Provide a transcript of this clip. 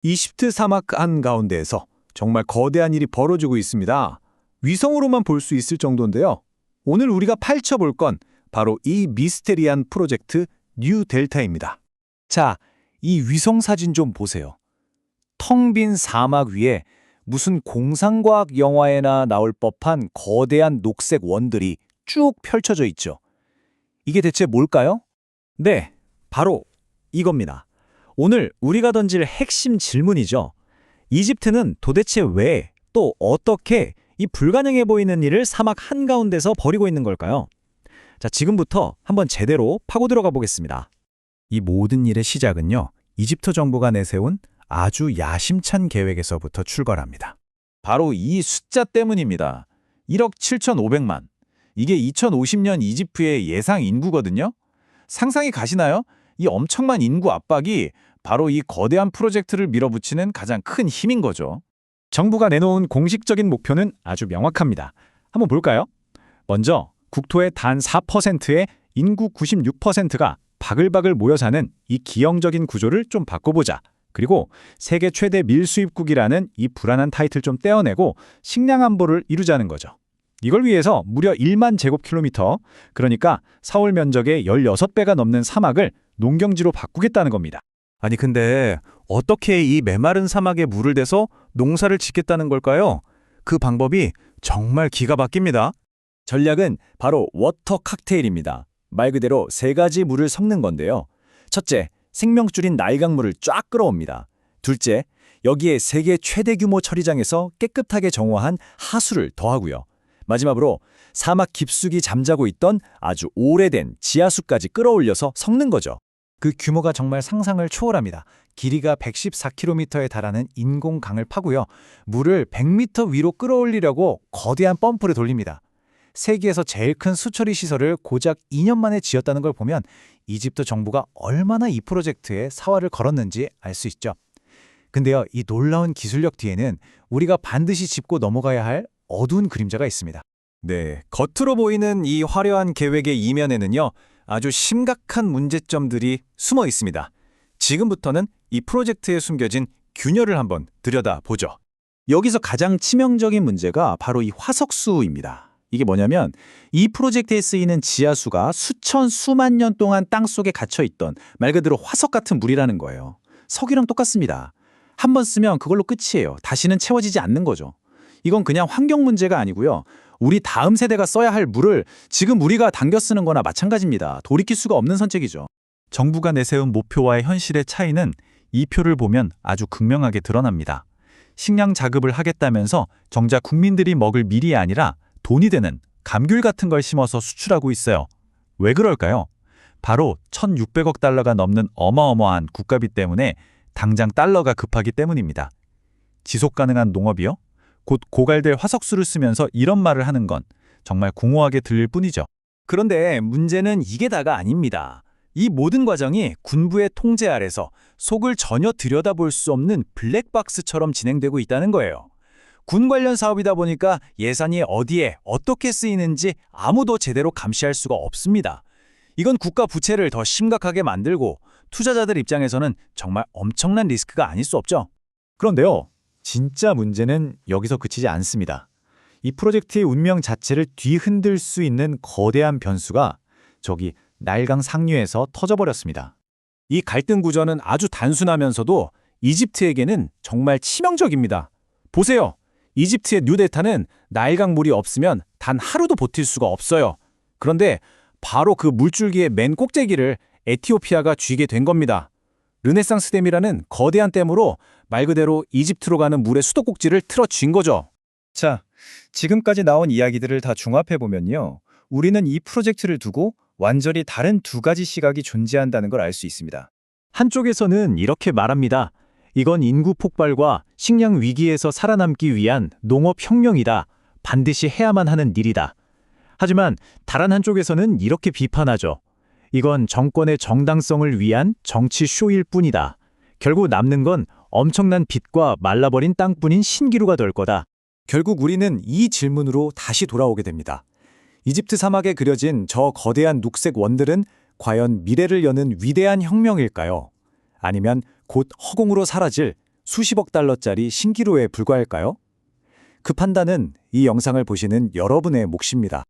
이집트 사막 한가운데에서 정말 거대한 일이 벌어지고 있습니다. 위성으로만 볼 수 있을 정도인데요. 오늘 우리가 파헤쳐볼 건 바로 이 미스테리한 프로젝트 뉴 델타입니다. 자, 이 위성 사진 좀 보세요. 텅 빈 사막 위에 무슨 공상과학 영화에나 나올 법한 거대한 녹색 원들이 쭉 펼쳐져 있죠. 이게 대체 뭘까요? 네, 바로 이겁니다. 오늘 우리가 던질 핵심 질문이죠. 이집트는 도대체 왜, 또 어떻게 이 불가능해 보이는 일을 사막 한가운데서 벌이고 있는 걸까요? 자, 지금부터 한번 제대로 파고 들어가 보겠습니다. 이 모든 일의 시작은요, 이집트 정부가 내세운 아주 야심찬 계획에서부터 출발합니다. 바로 이 숫자 때문입니다. 1억 7,500만. 이게 2050년 이집트의 예상 인구거든요. 상상이 가시나요? 이 엄청난 인구 압박이 바로 이 거대한 프로젝트를 밀어붙이는 가장 큰 힘인 거죠. 정부가 내놓은 공식적인 목표는 아주 명확합니다. 한번 볼까요? 먼저 국토의 단 4%의 인구 96%가 바글바글 모여 사는 이 기형적인 구조를 좀 바꿔보자. 그리고 세계 최대 밀수입국이라는 이 불안한 타이틀 좀 떼어내고 식량 안보를 이루자는 거죠. 이걸 위해서 무려 1만 제곱킬로미터, 그러니까 서울 면적의 16배가 넘는 사막을 농경지로 바꾸겠다는 겁니다. 아니 근데 어떻게 이 메마른 사막에 물을 대서 농사를 짓겠다는 걸까요? 그 방법이 정말 기가 막힙니다. 전략은 바로 워터 칵테일입니다. 말 그대로 세 가지 물을 섞는 건데요. 첫째, 생명줄인 나일강물을 쫙 끌어옵니다. 둘째, 여기에 세계 최대 규모 처리장에서 깨끗하게 정화한 하수를 더하고요. 마지막으로 사막 깊숙이 잠자고 있던 아주 오래된 지하수까지 끌어올려서 섞는 거죠. 그 규모가 정말 상상을 초월합니다. 길이가 114km에 달하는 인공강을 파고요. 물을 100m 위로 끌어올리려고 거대한 펌프를 돌립니다. 세계에서 제일 큰 수처리 시설을 고작 2년 만에 지었다는 걸 보면 이집트 정부가 얼마나 이 프로젝트에 사활을 걸었는지 알 수 있죠. 근데요, 이 놀라운 기술력 뒤에는 우리가 반드시 짚고 넘어가야 할 어두운 그림자가 있습니다. 네, 겉으로 보이는 이 화려한 계획의 이면에는요, 아주 심각한 문제점들이 숨어 있습니다. 지금부터는 이 프로젝트에 숨겨진 균열을 한번 들여다보죠. 여기서 가장 치명적인 문제가 바로 이 화석수입니다. 이게 뭐냐면 이 프로젝트에 쓰이는 지하수가 수천 수만 년 동안 땅속에 갇혀있던 말 그대로 화석 같은 물이라는 거예요. 석유랑 똑같습니다. 한 번 쓰면 그걸로 끝이에요. 다시는 채워지지 않는 거죠. 이건 그냥 환경 문제가 아니고요. 우리 다음 세대가 써야 할 물을 지금 우리가 당겨 쓰는 거나 마찬가지입니다. 돌이킬 수가 없는 선택이죠. 정부가 내세운 목표와의 현실의 차이는 이 표를 보면 아주 극명하게 드러납니다. 식량 자급을 하겠다면서 정작 국민들이 먹을 밀이 아니라 돈이 되는 감귤 같은 걸 심어서 수출하고 있어요. 왜 그럴까요? 바로 1,600억 달러가 넘는 어마어마한 국가비 때문에 당장 달러가 급하기 때문입니다. 지속 가능한 농업이요? 곧 고갈될 화석수를 쓰면서 이런 말을 하는 건 정말 공허하게 들릴 뿐이죠. 그런데 문제는 이게 다가 아닙니다. 이 모든 과정이 군부의 통제 아래서 속을 전혀 들여다볼 수 없는 블랙박스처럼 진행되고 있다는 거예요. 군 관련 사업이다 보니까 예산이 어디에 어떻게 쓰이는지 아무도 제대로 감시할 수가 없습니다. 이건 국가 부채를 더 심각하게 만들고 투자자들 입장에서는 정말 엄청난 리스크가 아닐 수 없죠. 그런데요, 진짜 문제는 여기서 그치지 않습니다. 이 프로젝트의 운명 자체를 뒤흔들 수 있는 거대한 변수가 저기 나일강 상류에서 터져버렸습니다. 이 갈등 구조는 아주 단순하면서도 이집트에게는 정말 치명적입니다. 보세요. 이집트의 뉴델타는 나일강 물이 없으면 단 하루도 버틸 수가 없어요. 그런데 바로 그 물줄기의 맨 꼭대기를 에티오피아가 쥐게 된 겁니다. 르네상스 댐이라는 거대한 댐으로 말 그대로 이집트로 가는 물의 수도꼭지를 틀어쥔 거죠. 자, 지금까지 나온 이야기들을 다 종합해보면요. 우리는 이 프로젝트를 두고 완전히 다른 두 가지 시각이 존재한다는 걸 알 수 있습니다. 한쪽에서는 이렇게 말합니다. 이건 인구 폭발과 식량 위기에서 살아남기 위한 농업혁명이다. 반드시 해야만 하는 일이다. 하지만 다른 한쪽에서는 이렇게 비판하죠. 이건 정권의 정당성을 위한 정치 쇼일 뿐이다. 결국 남는 건 엄청난 빚과 말라버린 땅뿐인 신기루가 될 거다. 결국 우리는 이 질문으로 다시 돌아오게 됩니다. 이집트 사막에 그려진 저 거대한 녹색 원들은 과연 미래를 여는 위대한 혁명일까요? 아니면 곧 허공으로 사라질 수십억 달러짜리 신기루에 불과할까요? 그 판단은 이 영상을 보시는 여러분의 몫입니다.